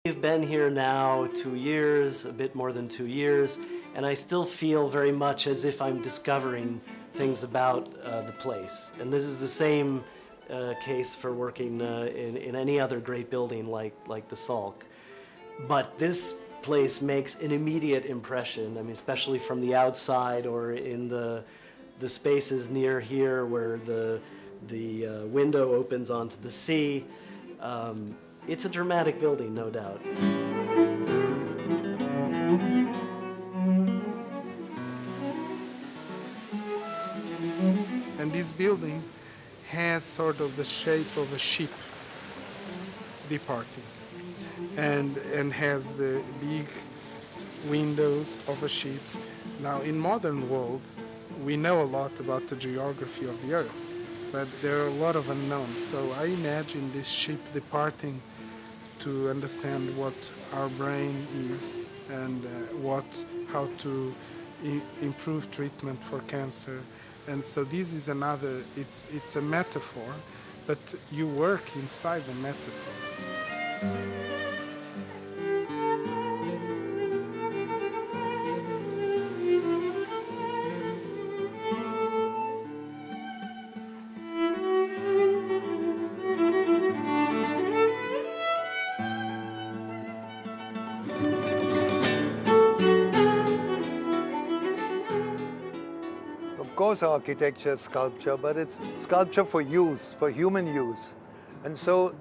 We've been here now 2 years, a bit more than 2 years, and I still feel very much as if I'm discovering things about the place. And this is the same case for working in any other great building like the Salk. But this place makes an immediate impression, I mean, especially from the outside or in the spaces near here where the window opens onto the sea. It's a dramatic building, no doubt. And this building has sort of the shape of a ship departing, and has the big windows of a ship. Now, in modern world, we know a lot about the geography of the Earth, but there are a lot of unknowns. So I imagine this ship departing to understand what our brain is and how to improve treatment for cancer. And so this is another, it's a metaphor, but you work inside the metaphor. Of course, architecture is sculpture, but it's sculpture for use, for human use. And so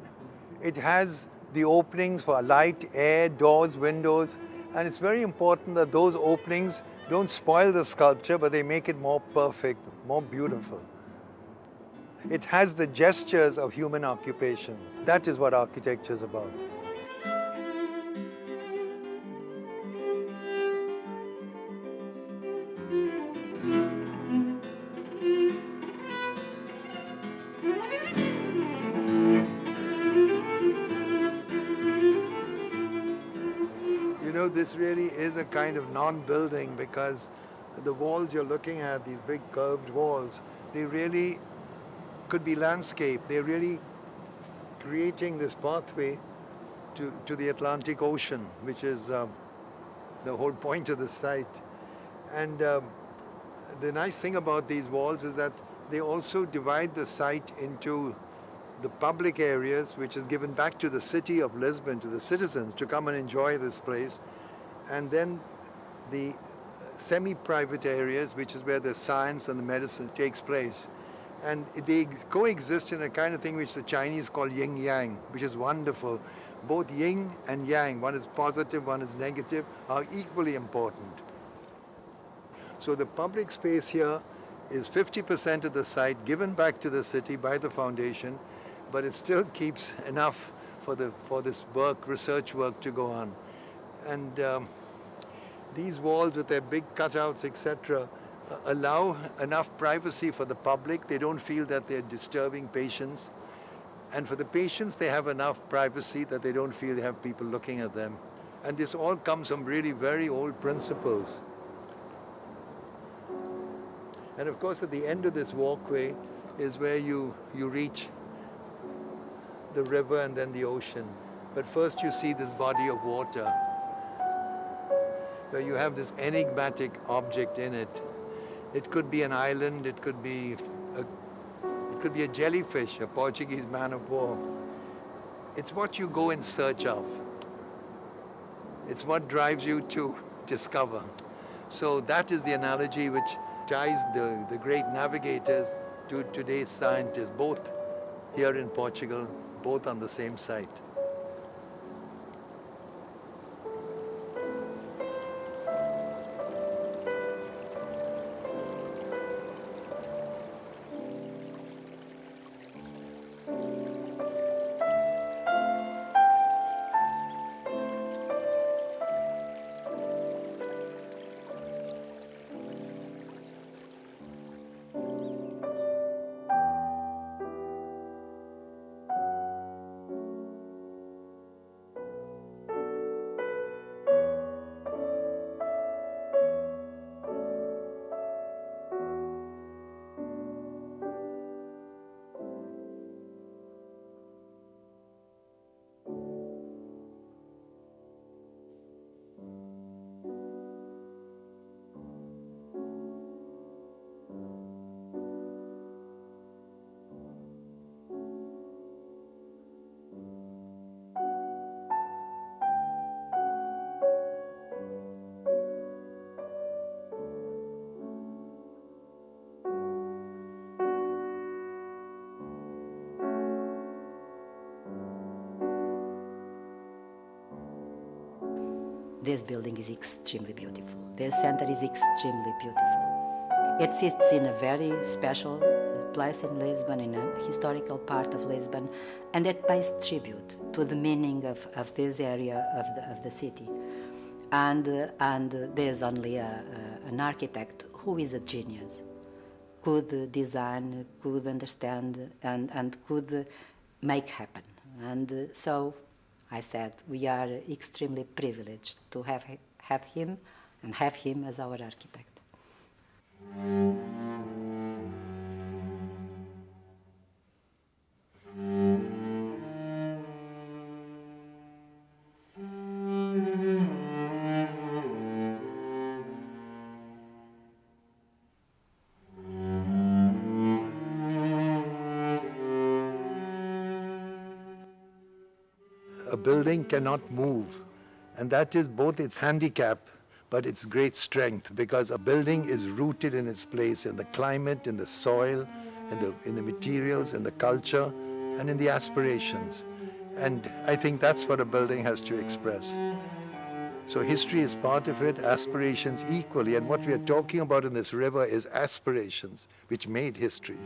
it has the openings for light, air, doors, windows, and it's very important that those openings don't spoil the sculpture, but they make it more perfect, more beautiful. It has the gestures of human occupation. That is what architecture is about. You know, this really is a kind of non-building, because the walls you're looking at, these big curved walls, they really could be landscape. They're really creating this pathway to the Atlantic Ocean, which is the whole point of the site. And the nice thing about these walls is that they also divide the site into the public areas, which is given back to the city of Lisbon, to the citizens, to come and enjoy this place. And then the semi-private areas, which is where the science and the medicine takes place. And they coexist in a kind of thing which the Chinese call yin-yang, which is wonderful. Both yin and yang, one is positive, one is negative, are equally important. So the public space here is 50% of the site given back to the city by the foundation, but it still keeps enough for this work, research work, to go on. And these walls with their big cutouts, etc., allow enough privacy for the public. They don't feel that they're disturbing patients. And for the patients, they have enough privacy that they don't feel they have people looking at them. And this all comes from really very old principles. And of course, at the end of this walkway is where you reach the river and then the ocean. But first you see this body of water, where you have this enigmatic object in it. It could be an island, it could be a jellyfish, a Portuguese man of war. It's what you go in search of. It's what drives you to discover. So that is the analogy which ties the great navigators to today's scientists, both here in Portugal, both on the same site. This building is extremely beautiful. This center is extremely beautiful. It sits in a very special place in Lisbon, in a historical part of Lisbon, and it pays tribute to the meaning of this area of the city. And there's only an architect who is a genius, could design, could understand, and could make happen. And so I said, we are extremely privileged to have him and have him as our architect. A building cannot move, and that is both its handicap but its great strength, because a building is rooted in its place, in the climate, in the soil, in the materials, in the culture, and in the aspirations. And I think that's what a building has to express. So history is part of it, aspirations equally, and what we are talking about in this river is aspirations which made history.